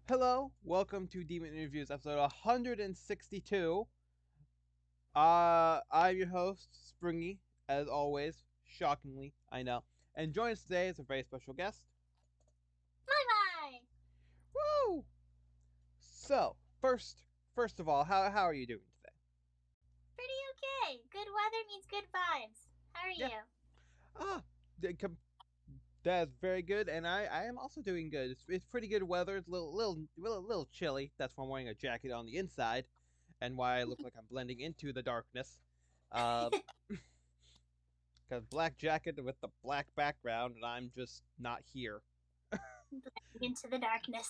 Hello, welcome to Demon Interviews, episode 162. I'm your host, Springy, as always, shockingly, I know. And joining us today is a very special guest. My! Woo! So, first of all, how are you doing today? Pretty okay. Good weather means good vibes. How are Yeah. you? Ah, that's very good, and I am also doing good. It's pretty good weather. It's a little chilly. That's why I'm wearing a jacket on the inside, and why I look like I'm blending into the darkness. Uh, Because black jacket with the black background, and I'm just not here. Blending into the darkness.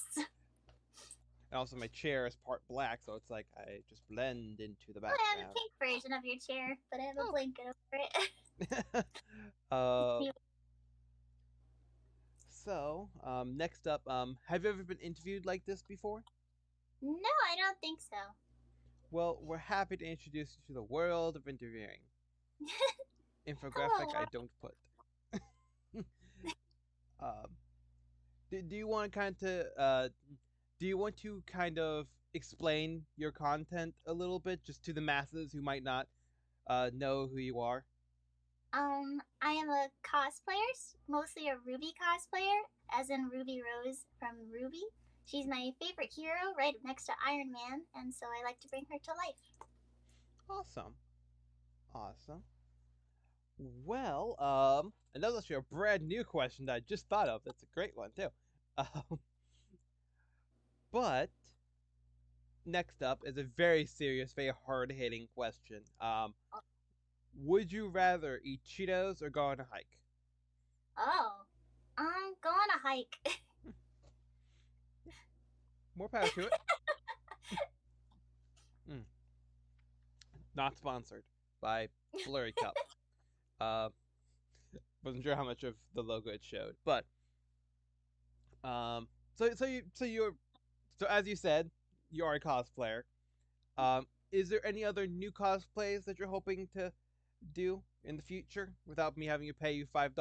And also, my chair is part black, so it's like I just blend into the I have a background. pink version of your chair, but I have a Oh. blanket over it. uh, next up, have you ever been interviewed like this before? No, I don't think so. Well, we're happy to introduce you to the world of interviewing. Infographic Hello. I don't put. um, do you want do you want to kind of explain your content a little bit just to the masses who might not know who you are? I am a cosplayer, mostly a Ruby cosplayer, as in Ruby Rose from Ruby. She's my favorite hero, right next to Iron Man, and so I like to bring her to life. Awesome. Awesome. Well, and that's actually a brand new question that I just thought of. That's a great one too. Um, but next up is a very serious, very hard-hitting question. Would you rather eat Cheetos or go on a hike? Oh, go on a hike. More power to it. Mm. Not sponsored by Blurry Cup. Uh, wasn't sure how much of the logo it showed, but so as you said, you are a cosplayer. Is there any other new cosplays that you're hoping to do in the future without me having to pay you $5?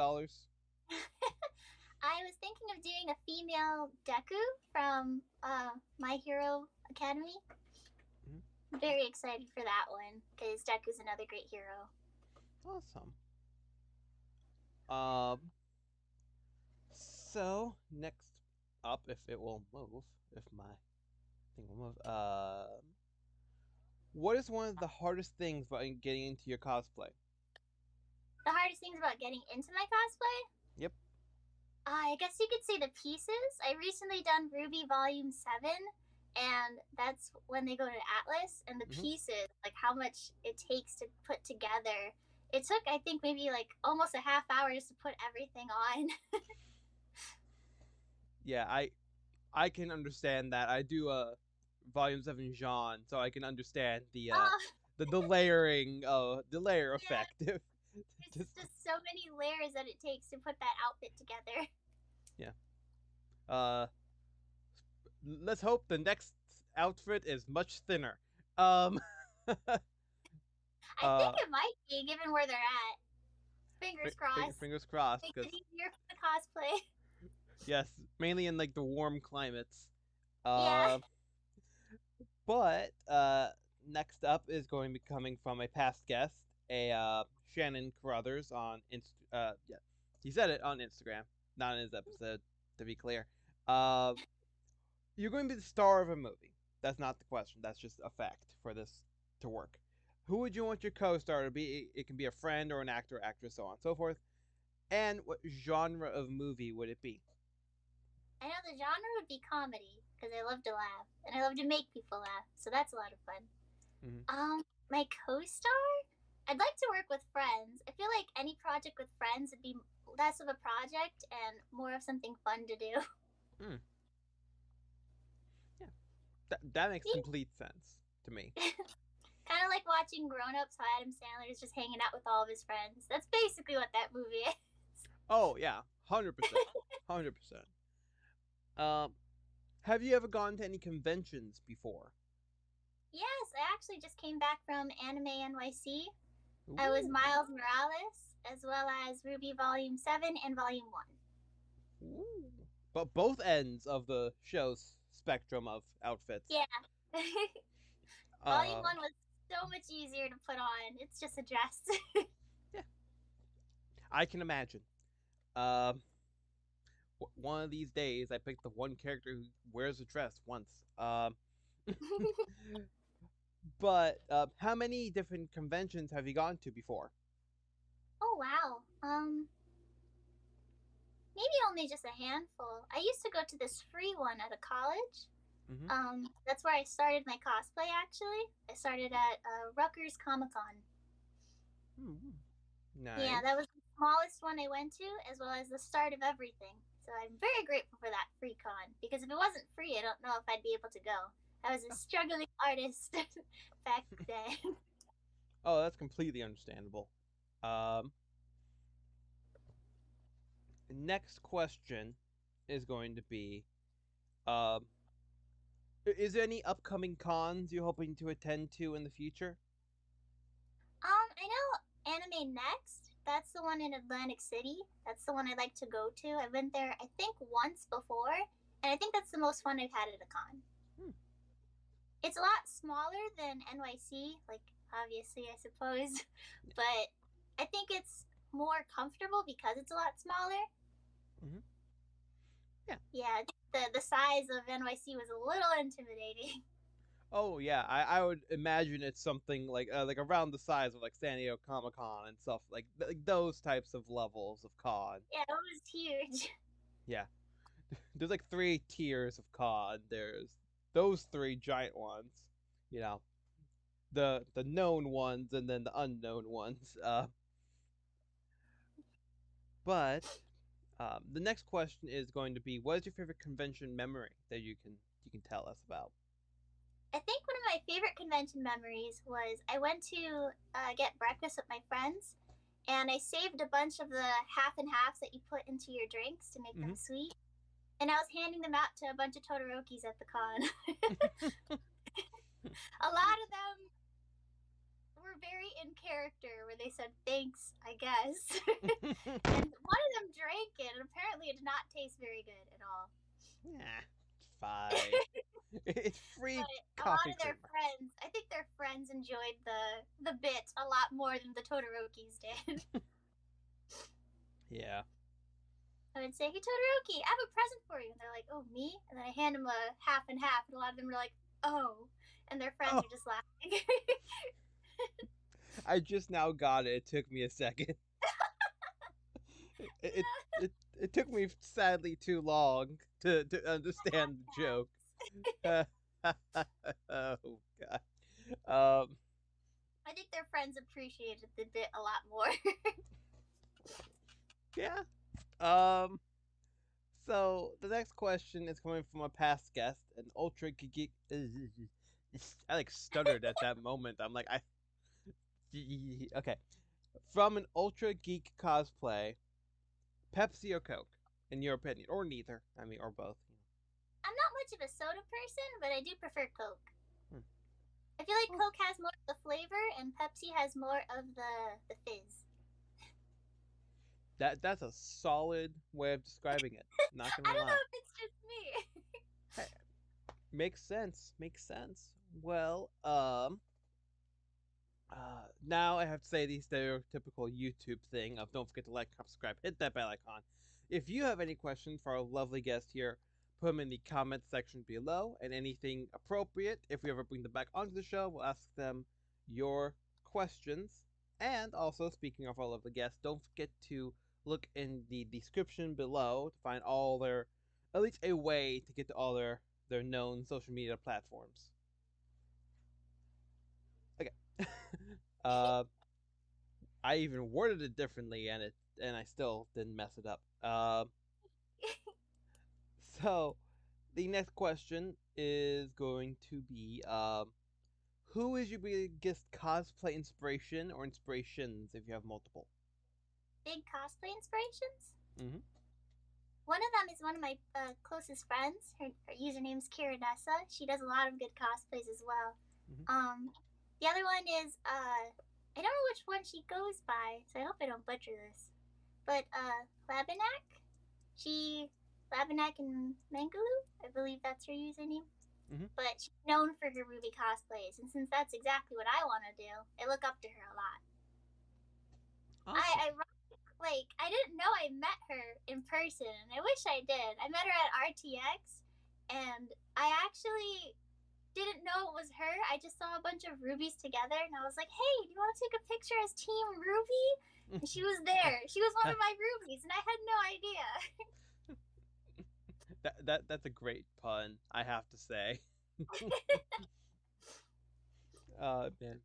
I was thinking of doing a female Deku from My Hero Academy. Mm-hmm. Very excited for that one because Deku's another great hero. Awesome. Um. So next up, if it will move, if my thing will move, what is one of the hardest things about getting into your cosplay? The hardest things about getting into my cosplay? Yep. I guess you could say the pieces. I recently done Ruby Volume 7, and that's when they go to Atlas, and the pieces, like how much it takes to put together. It took, I think, maybe like almost a half hour just to put everything on. Yeah, I can understand that. I do volume 7 Jean, so I can understand Oh, the layering the layer yeah, effect. there's just so many layers that it takes to put that outfit together. Yeah. Uh let's hope the next outfit is much thinner. Um I think uh it might be, given where they're at. Fingers crossed. fingers crossed Make because it easier for the cosplay. yes, mainly in like the warm climates. Yeah. Uh but next up is going to be coming from a past guest, a Shannon Carruthers on yeah, he said it on Instagram, not in his episode, to be clear. Uh, you're going to be the star of a movie. That's not the question. That's just a fact for this to work. Who would you want your co-star to be? It can be a friend or an actor, actress, so on and so forth. And what genre of movie would it be? I know the genre would be comedy because I love to laugh and I love to make people laugh, so that's a lot of fun. Mm-hmm. My co-star? I'd like to work with friends. I feel like any project with friends would be less of a project and more of something fun to do. Mm. Yeah, that makes complete sense to me. Kind of like watching Grown Ups, how Adam Sandler is just hanging out with all of his friends. That's basically what that movie is. Oh yeah, 100%, 100%. Um, have you ever gone to any conventions before? Yes, I actually just came back from Anime NYC. I was Ooh. Miles Morales, as well as Ruby Volume 7 and Volume 1. Ooh. But both ends of the shows spectrum of outfits. Yeah. Volume Uh, 1 was so much easier to put on. It's just a dress. yeah, I can imagine. Um, one of these days, I picked the one character who wears a dress once. But how many different conventions have you gone to before? Oh wow. Maybe only just a handful. I used to go to this free one at a college. Mm-hmm. That's where I started my cosplay. Actually, I started at Rutgers Comic Con. Mm-hmm. Yeah, Nice. that was the smallest one I went to, as well as the start of everything. So I'm very grateful for that free con, because if it wasn't free, I don't know if I'd be able to go. I was a Oh, struggling artist back then. oh, that's completely understandable. Um, Next question is going to be, um, is there any upcoming cons you're hoping to attend to in the future? I know Anime Next. That's the one in Atlantic City. That's the one I'd like to go to. I've been there, I think, once before, and I think that's the most fun I've had at a con. Hmm. It's a lot smaller than NYC, like, obviously, I suppose, but I think it's more comfortable because it's a lot smaller. Mm-hmm. Yeah. Yeah, the size of NYC was a little intimidating. Oh yeah, I would imagine it's something like around the size of like San Diego Comic Con and stuff like those types of levels of con. Yeah, it was huge. Yeah, there's like three tiers of con. There's those three giant ones, you know, the known ones and then the unknown ones. But the next question is going to be, what is your favorite convention memory that you can tell us about? I think one of my favorite convention memories was I went to get breakfast with my friends, and I saved a bunch of the half and halves that you put into your drinks to make Mm-hmm. them sweet, and I was handing them out to a bunch of Todorokis at the con. A lot of them were very in character, where they said thanks, I guess. And one of them drank it, and apparently it did not taste very good at all. Nah, it's fine. It's free But a lot coffee of their creamer. friends, I think their friends enjoyed the bit a lot more than the Todorokis did. Yeah. I would say, "Hey Todoroki, I have a present for you," and they're like, "Oh, me?" And then I hand them a half and half, and a lot of them were like, "Oh," and their friends Oh, are just laughing. I just now got it. It took me a second. It it Yeah, it, it took me sadly too long to understand the joke. Oh god. Um. I think their friends appreciated the bit a lot more. Yeah. Um. So the next question is coming from a past guest, an ultra geek. I like stuttered at that moment. I'm like, I okay. From an ultra geek cosplay, Pepsi or Coke, in your opinion, or neither. I mean, or both. I'm not much of a soda person, but I do prefer Coke. Hmm. I feel like Well, Coke has more of the flavor, and Pepsi has more of the fizz. that's a solid way of describing it. Not I gonna don't lie. know if it's just me. Hey, makes sense. Makes sense. Well, now I have to say the stereotypical YouTube thing of don't forget to like, subscribe, hit that bell icon. If you have any questions for our lovely guest here, put them in the comments section below, and anything appropriate, if we ever bring them back onto the show, we'll ask them your questions. And also, speaking of our lovely guests, don't forget to look in the description below to find all their, at least a way to get to all their known social media platforms. Okay. uh, I even worded it differently, and I still didn't mess it up. So the next question is going to be, who is your biggest cosplay inspiration or inspirations if you have multiple? Big cosplay inspirations? Mm-hmm. One of them is one of my closest friends. Her username's Kiranessa. She does a lot of good cosplays as well. Mm-hmm. The other one is I don't know which one she goes by, so I hope I don't butcher this. But Labinak, she Labanak and Mangaloo. I believe that's her username. Mm-hmm. But she's known for her Ruby cosplays, and since that's exactly what I want to do, I look up to her a lot. Awesome. I didn't know I met her in person, and I wish I did. I met her at RTX, and I actually didn't know it was her. I just saw a bunch of rubies together, and I was like, "Hey, do you want to take a picture as Team Ruby?" And she was there. She was one of my rubies, and I had no idea. That's a great pun, I have to say. Man.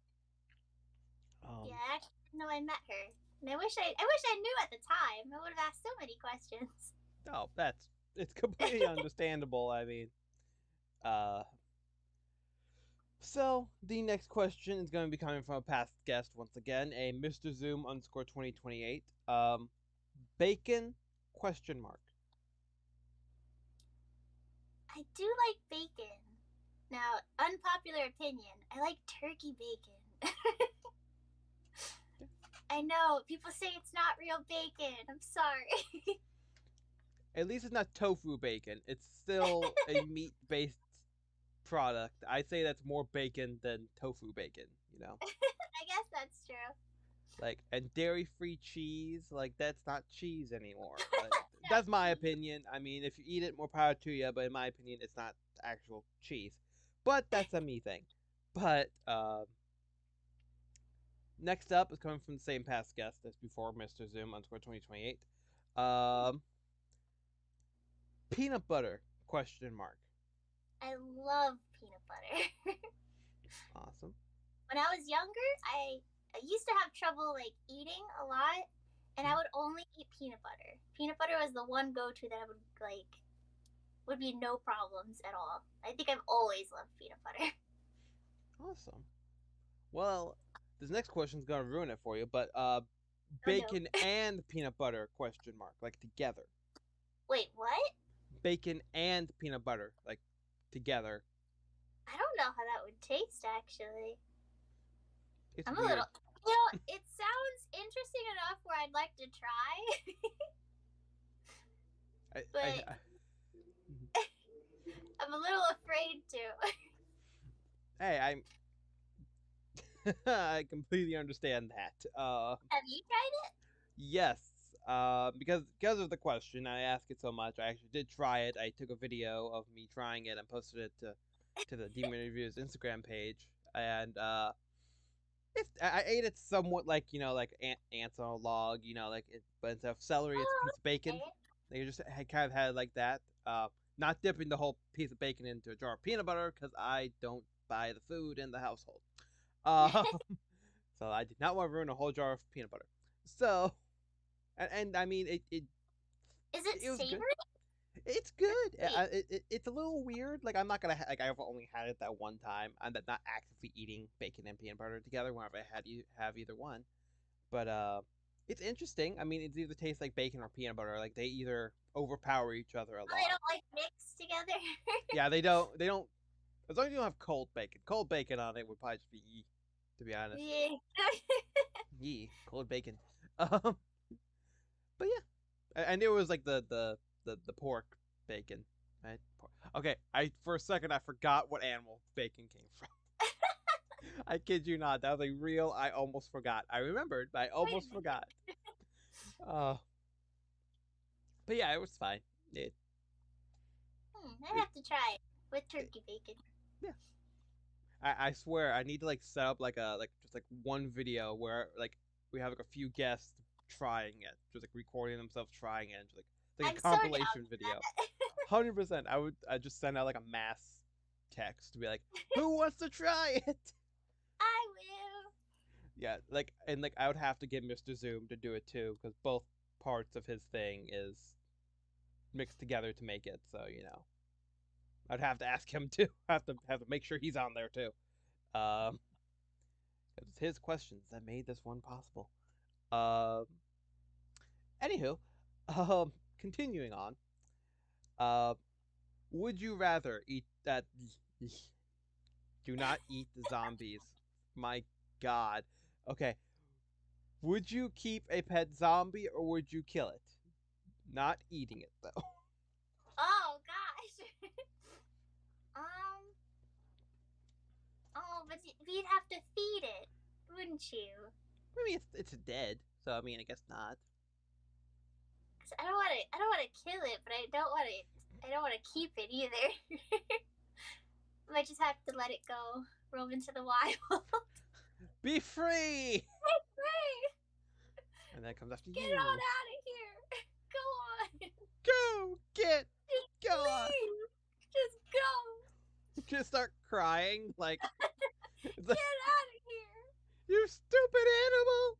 Yeah, I actually didn't know I met her, and I wish I knew at the time. I would have asked so many questions. Oh, it's completely understandable. I mean, uh, so the next question is going to be coming from a past guest once again, a Mr. Zoom underscore 2028. Bacon question mark. I do like bacon. Now, unpopular opinion, I like turkey bacon. I know, people say it's not real bacon. I'm sorry. At least it's not tofu bacon. It's still a meat based product. I'd say that's more bacon than tofu bacon, you know? I guess that's true. Like, and dairy free cheese, like, that's not cheese anymore. Like, that's my opinion. I mean, if you eat it, more power to you, but in my opinion, it's not actual cheese. But that's a me thing. But, next up is coming from the same past guest as before, Mr. Zoom underscore 2028. Um, peanut butter question mark. I love peanut butter. Awesome. When I was younger, I used to have trouble like eating a lot, and I would only eat peanut butter. Peanut butter was the one go-to that I would be no problems at all. I think I've always loved peanut butter. Awesome. Well, this next question is gonna ruin it for you, but Oh no. bacon and peanut butter question mark, like together. Wait, what? Bacon and peanut butter, like together. I don't know how that would taste actually. It's I'm a little. weird. It sounds interesting enough where I'd like to try, I, I, but I I'm a little afraid to. hey, I'm I completely understand that. Have you tried it? Yes. Because of the question, I ask it so much. I actually did try it. I took a video of me trying it and posted it to the Demon Reviews Instagram page, and I ate it somewhat like like ants on a log, like but instead of celery, it's a Oh, piece of bacon. okay. They just kind of had it like that. Not dipping the whole piece of bacon into a jar of peanut butter because I don't buy the food in the household. Uh, so I did not want to ruin a whole jar of peanut butter. So and I mean Is it it was good. savory? It's good. It's a little weird. Like I'm not gonna like I've only had it that one time. I'm not actively eating bacon and peanut butter together whenever I had you have either one. But it's interesting. I mean, it either tastes like bacon or peanut butter. Like they either overpower each other a Oh, they lot. don't like mixed together. Yeah, they don't. They don't. As long as you don't have cold bacon. Cold bacon on it would probably just be yee, to be honest. Yeah. Yee, cold bacon. Um, but yeah, I knew it was like the pork bacon. Right? Okay, I for a second I forgot what animal bacon came from. I kid you not. That was a real. I almost forgot. I remembered, but I Wait a almost minute. forgot. Uh, but yeah, it was fine. It, I it, have to try it with it turkey bacon. yeah. I swear I need to like set up like a like just like one video where like we have like a few guests trying it, just like recording themselves trying it, just like I'm a so down compilation for video. that. 100%. I just send out like a mass text to be like, who wants to try it? I will. Yeah, like and like I would have to get Mr. Zoom to do it too because both parts of his thing is mixed together to make it. So I'd have to ask him to have to make sure he's on there too. Um, it was his questions that made this one possible. Um, anywho, continuing on. Uh, would you rather eat that? Do not eat the zombies. My God. Okay. Would you keep a pet zombie or would you kill it? Not eating it though. but you'd have to feed it, wouldn't you? I mean, it's dead, so I mean, I guess not. Cause I don't want to kill it, but I don't want to keep it either. I might just have to let it go, roam into the wild. Be free! Hey, And then it comes after get you. on out of here! Go on, Go! Get! just God! leave, just go, Just start crying like, get out of here. you stupid animal!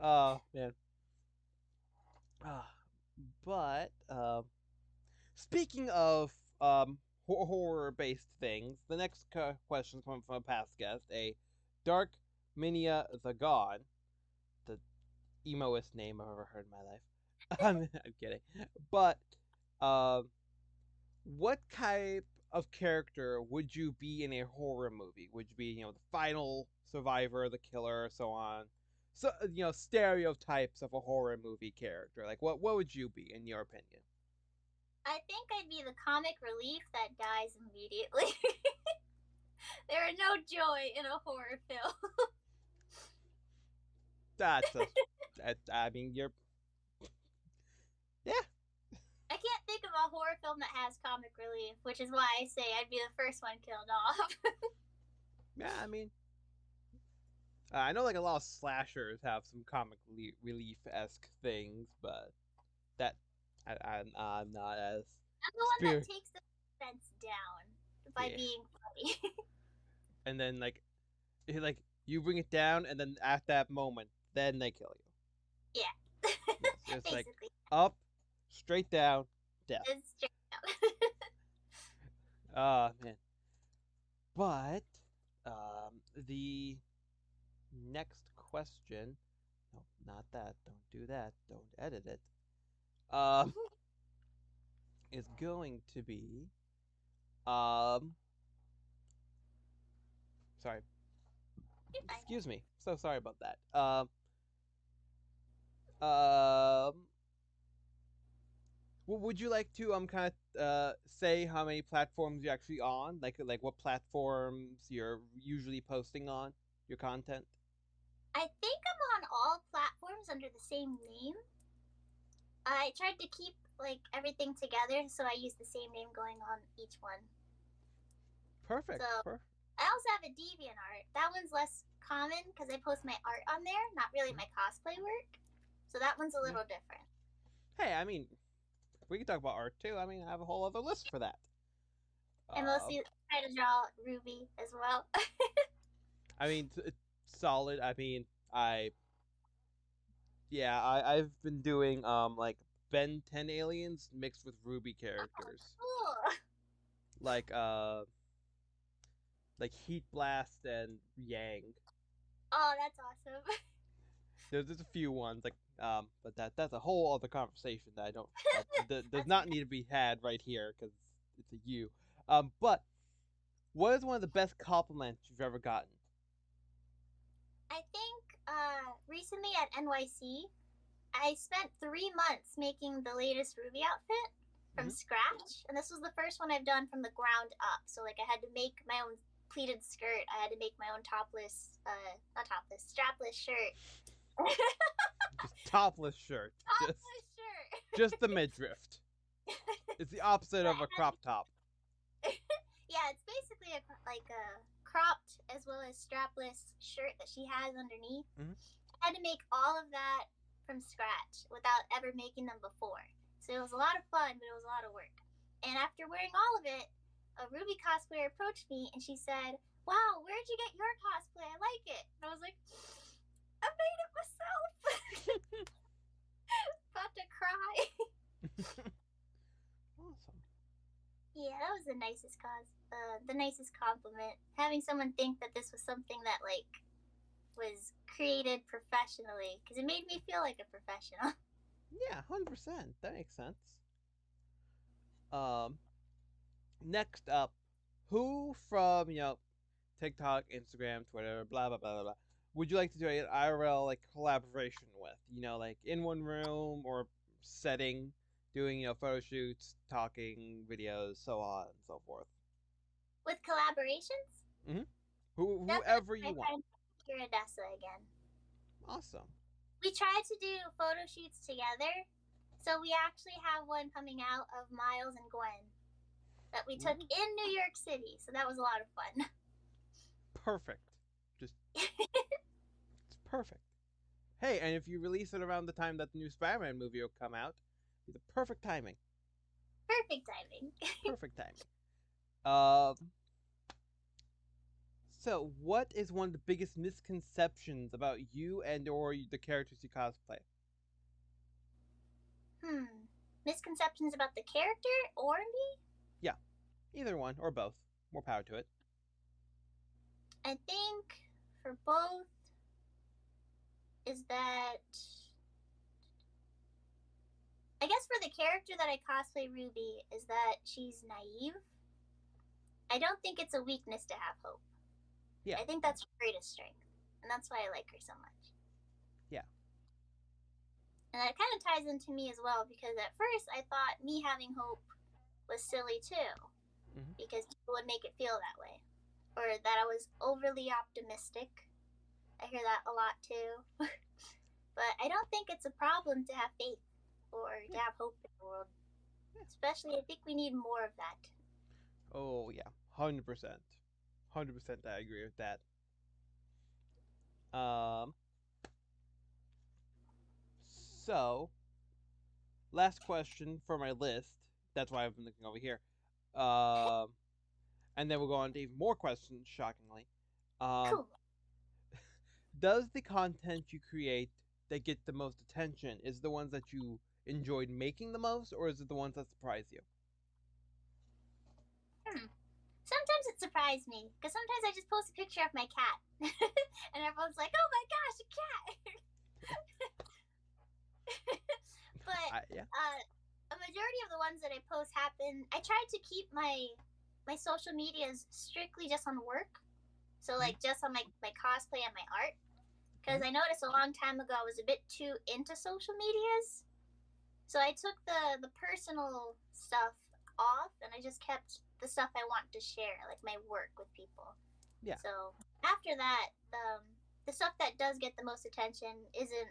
Oh, man. But, speaking of horror-based things, the next question is coming from a past guest, a Dark Minia the God, the emoest name I've ever heard in my life. I'm kidding. But, what type of character would you be in a horror movie? Would you be, the final survivor, the killer, so on? So, stereotypes of a horror movie character. Like, what would you be, in your opinion? I think I'd be the comic relief that dies immediately. There are no joy in a horror film. That's I mean, yeah. I can't think of a horror film that has comic relief, which is why I say I'd be the first one killed off. Yeah, I mean, I know like a lot of slashers have some comic relief-esque things, but that I'm not as I'm the one that spirit. takes the suspense down by Yeah, being funny. and then like you bring it down, and then at that moment, then they kill you. Yeah. Yes, it's like Basically. up, straight down, death. It's straight out. Ah, man. But the next question. No, not that. Don't do that. Don't edit it. Um, is going to be um. Sorry. Excuse me. So sorry about that. Um. Would you like to kind of say how many platforms you're actually on? Like what platforms you're usually posting on your content? I think I'm on all platforms under the same name. I tried to keep like everything together, so I use the same name going on each one. Perfect. So Perfect. I also have a DeviantArt. That one's less common because I post my art on there, not really my cosplay work. So that one's a Yeah. little different. Hey, I mean, we can talk about art too. I mean, I have a whole other list for that. I mostly try to draw Ruby as well. I mean, it's solid. I mean, I've been doing like Ben 10 aliens mixed with Ruby characters, Cool. like Heat Blast and Yang. Oh, that's awesome. There's a few ones but that's a whole other conversation that I don't that does That's not need to be had right here because it's a you. But what is one of the best compliments you've ever gotten? I think recently at NYC, I spent 3 months making the latest Ruby outfit from scratch, and this was the first one I've done from the ground up. So like I had to make my own pleated skirt. I had to make my own not topless, strapless shirt. Just topless shirt. Topless shirt. Just the midriff. It's the opposite of a crop top. Yeah, it's basically like a cropped as well as strapless shirt that she has underneath. Mm-hmm. I had to make all of that from scratch without ever making them before. So it was a lot of fun, but it was a lot of work. And after wearing all of it, a Ruby cosplayer approached me and she said, "Wow, where'd you get your cosplay? I like it." And I was like, "I made it myself." About to cry. Awesome. Yeah, that was the nicest compliment. Having someone think that this was something that like was created professionally, because it made me feel like a professional. Yeah, 100%. That makes sense. Next up, who from TikTok, Instagram, Twitter, blah blah blah blah blah, would you like to do an IRL like collaboration with? Like in one room or setting, doing photo shoots, talking, videos, so on and so forth. With collaborations, Mm-hmm. Whoever Definitely, you I want. try and hear Odessa again. Awesome. We tried to do photo shoots together, so we actually have one coming out of Miles and Gwen that we took Ooh, in New York City. So that was a lot of fun. perfect. Just it's perfect. Hey, and if you release it around the time that the new Spider-Man movie will come out, it's the perfect timing. Perfect timing. Perfect timing. Um. So, what is one of the biggest misconceptions about you and or the characters you cosplay? Misconceptions about the character or me? Yeah, either one or both. More power to it. I think for both is that I guess for the character that I cosplay Ruby is that she's naive. I don't think it's a weakness to have hope. Yeah, I think that's her greatest strength. And that's why I like her so much. yeah. And that kind of ties into me as well because at first I thought me having hope was silly too Mm-hmm. because people would make it feel that way or that I was overly optimistic. I hear that a lot too. But I don't think it's a problem to have faith or to Yeah, have hope in the world. yeah. Especially, I think we need more of that. Oh yeah, 100%. 100%. I agree with that. Um. So, last question for my list. That's why I've been looking over here. Um. And then we'll go on to even more questions. Shockingly. Um. Cool. Does the content you create that get the most attention is the ones that you enjoyed making the most, or is it the ones that surprise you? Hmm. Sometimes it surprised me because sometimes I just post a picture of my cat, and everyone's like, "Oh my gosh, a cat!" But Yeah. a majority of the ones that I post happen. I try to keep my social medias strictly just on work, so Mm-hmm. like just on my cosplay and my art. Because Mm-hmm. I noticed a long time ago I was a bit too into social medias, so I took the personal stuff off, and I just kept the stuff I want to share, like my work with people. Yeah. So after that, the stuff that does get the most attention isn't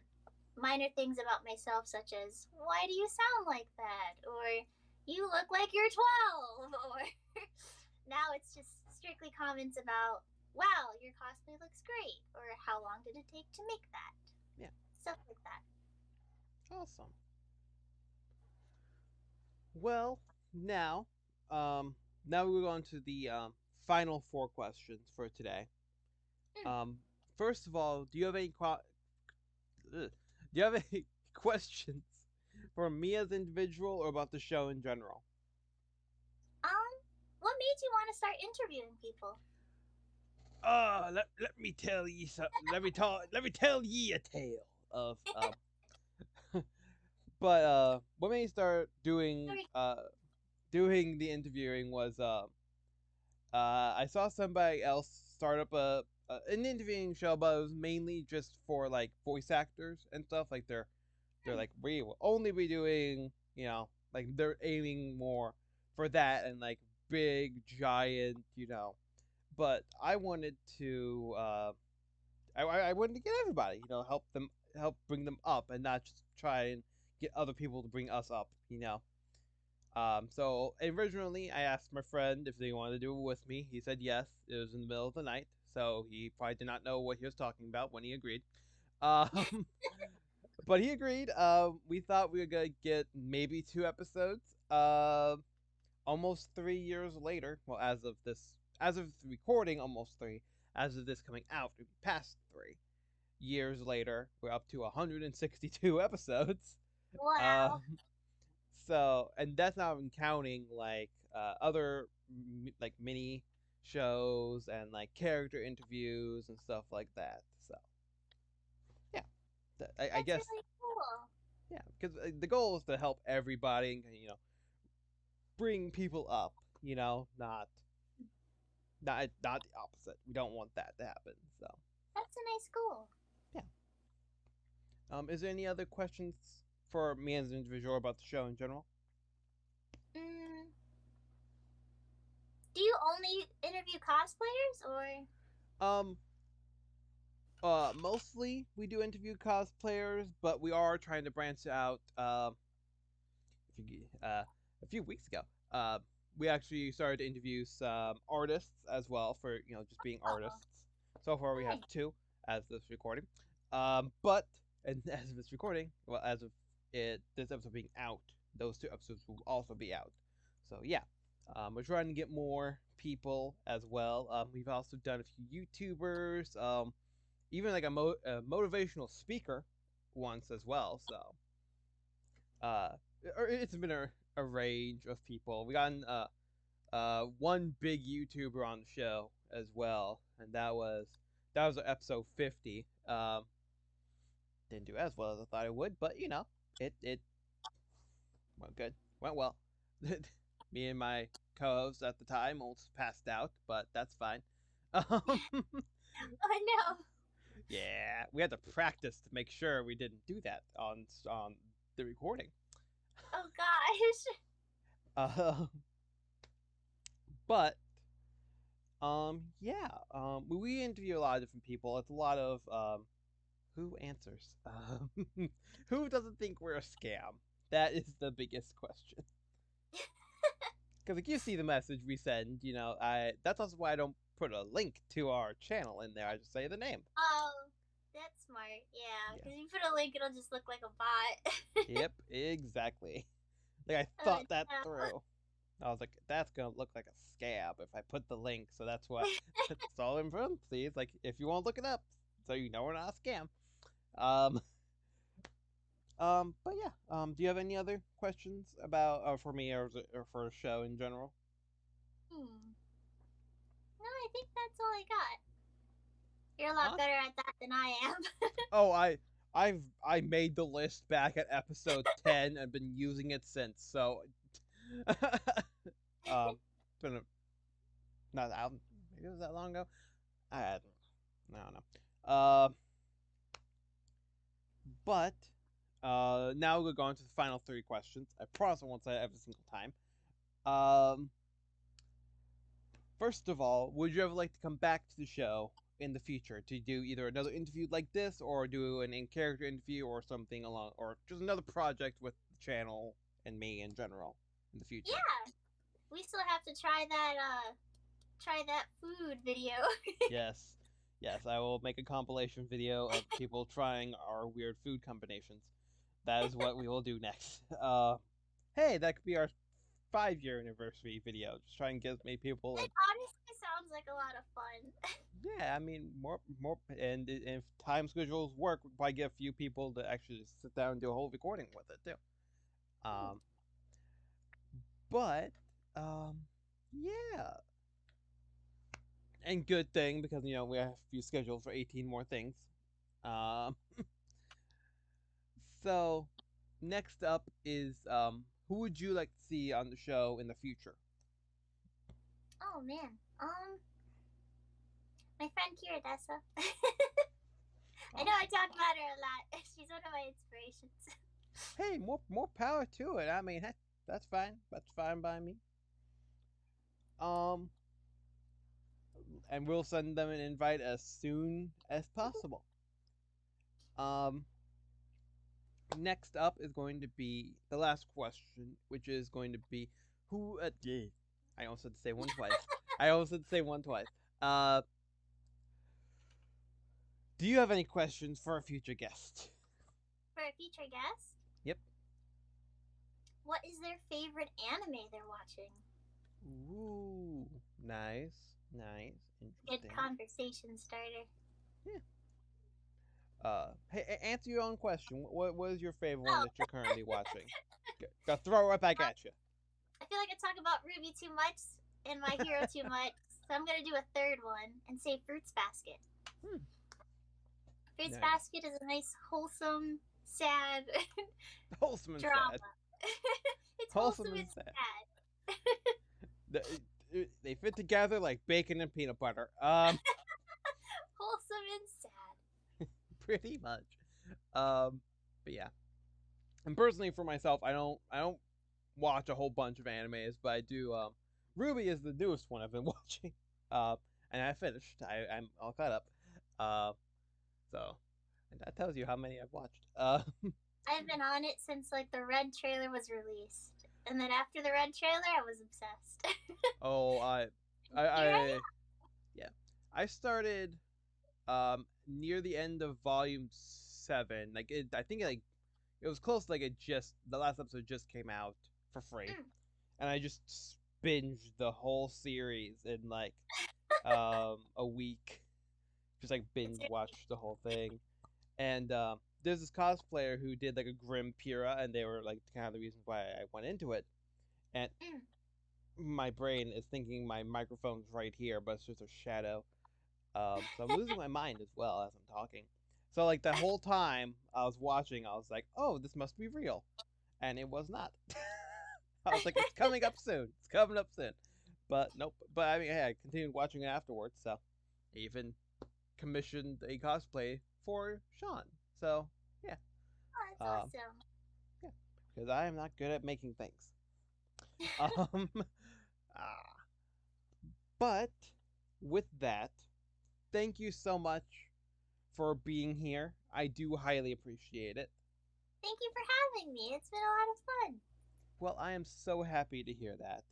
minor things about myself, such as "Why do you sound like that?" or "You look like you're 12," or now it's just strictly comments about "Wow, your cosplay looks great," or "How long did it take to make that?" Yeah. Stuff like that. Awesome. Well, now, um, now we go on to the final four questions for today. Hmm. Um, First of all, do you have any do you have any questions for me as an individual or about the show in general? Um, what made you want to start interviewing people? Let me tell ye something. Let me tell ye a tale of But what made me start doing the interviewing was I saw somebody else start up an interviewing show, but it was mainly just for like voice actors and stuff. Like they're Hmm. like we will only be doing like they're aiming more for that and like big giant But I wanted to I wanted to get everybody help bring them up and not just try and get other people to bring us up. So originally I asked my friend if they wanted to do it with me. He said yes. It was in the middle of the night, so he probably did not know what he was talking about when he agreed. Um, but he agreed. We thought we were gonna get maybe 2 episodes. Almost 3 years later. Well, as of the recording, almost three. As of this coming out, it'd be past 3 years later. We're up to 162 episodes. Um, Wow, so, and that's not even counting like other like mini shows and like character interviews and stuff like that. So, yeah, I that's guess really cool. yeah, because the goal is to help everybody and bring people up. Not the opposite. We don't want that to happen. So, That's a nice goal. yeah. Is there any other questions for me as an individual about the show in general? Mm, do you only interview cosplayers, or? Um, mostly we do interview cosplayers, but we are trying to branch out. A few weeks ago, we actually started to interview some artists as well for just being Oh, artists. So far, we have nice. two as this recording. But and as of this recording, well, as of this episode being out, those two episodes will also be out. So yeah, we're trying to get more people as well. We've also done a few YouTubers, even like a motivational speaker once as well. So uh, it's been a range of people. We got one big YouTuber on the show as well, and that was episode 50. Didn't do as well as I thought it would, but it went good, went well. Me and my co-host at the time almost passed out, but that's fine. Um, Oh no. yeah, we had to practice to make sure we didn't do that on the recording. Oh gosh. Uh, but yeah, we interview a lot of different people. It's a lot of who answers, who doesn't think we're a scam. That is the biggest question. Because if you see the message we send, that's also why I don't put a link to our channel in there. I just say the name. Oh, that's smart. Yeah, Yeah. because if you put a link, it'll just look like a bot. Yep. Exactly. Like I Oh thought that no. through. I was like, that's gonna look like a scab if I put the link. So that's what. It's all in parentheses. Like if you want to look it up, so you know we're not a scam. Um. But yeah. Do you have any other questions about for me or for the show in general? Hmm. No, I think that's all I got. You're a lot Huh? better at that than I am. Oh, I made the list back at episode 10 and been using it since. So, it's been not out. Maybe it was that long ago. I don't know. But now we'll go on to the final three questions. I promise I won't say it every single time. Um, First of all, would you ever like to come back to the show in the future to do either another interview like this or do an in-character interview or something along or just another project with the channel and me in general in the future? Yeah, we still have to try that food video. Yes. Yes, I will make a compilation video of people trying our weird food combinations. That is what we will do next. Hey, that could be our 5-year anniversary video. Just try and get as many people It and honestly sounds like a lot of fun. yeah, I mean more, and if time schedules work, we'll probably get a few people to actually sit down and do a whole recording with it too. Um, but yeah, and good thing because we have a few scheduled for 18 more things. Um, so next up is who would you like to see on the show in the future? Oh man. My friend Kiradessa. I know I Awesome. talk about her a lot. She's one of my inspirations. Hey, more power to it. I mean, heck, that's fine. That's fine by me. Um, and we'll send them an invite as soon as possible. Um, Next up is going to be the last question, which is going to be who. I almost had to say one twice. I almost had to say one twice. Uh, do you have any questions for a future guest? For a future guest, Yep. what is their favorite anime they're watching? Ooh, nice, nice, Good interesting. conversation starter. Yeah. Hey, answer your own question. What is your favorite one Oh, that you're currently watching? Go throw it right back at you. I feel like I talk about Ruby too much and My Hero too much, so I'm gonna do a third one and say Fruits Basket. Hmm. Fruits Nice. Basket is a nice, wholesome, sad Wholesome and drama. sad. It's Wholesome wholesome and and sad. sad. They fit together like bacon and peanut butter. Wholesome and sad. Pretty much. But yeah. And personally, for myself, I don't watch a whole bunch of animes, but I do Ruby is the newest one I've been watching. And I finished. I'm all caught up. Uh, so, and that tells you how many I've watched. I've been on it since like the red trailer was released, and then after the red trailer, I was obsessed. oh, Here I I, yeah, I started near the end of volume 7. Like I think like it was close. Like it just the last episode just came out for free, am. and I just binged the whole series in like a week. Just like It's binge watched the whole thing. And there's this cosplayer who did like a Grim Pura, and they were like kind of the reasons why I went into it. And my brain is thinking my microphone's right here, but it's just a shadow. So I'm losing my mind as well as I'm talking. So like the whole time I was watching, I was like, "Oh, this must be real," and it was not. I was like, "It's coming up soon. It's coming up soon," but nope. But I mean, hey, I continued watching it afterwards. So I even commissioned a cosplay for Sean. So yeah, Oh, that's um, awesome. yeah, because I am not good at making things. Um, ah, but with that, thank you so much for being here. I do highly appreciate it. Thank you for having me. It's been a lot of fun. Well, I am so happy to hear that.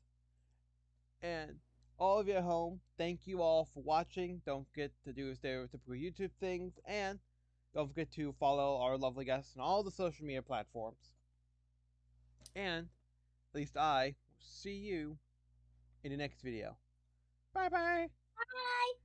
And all of you at home, thank you all for watching. Don't forget to do stereotypical YouTube things, and don't forget to follow our lovely guests on all the social media platforms. And at least I will see you in the next video. Bye bye! Bye.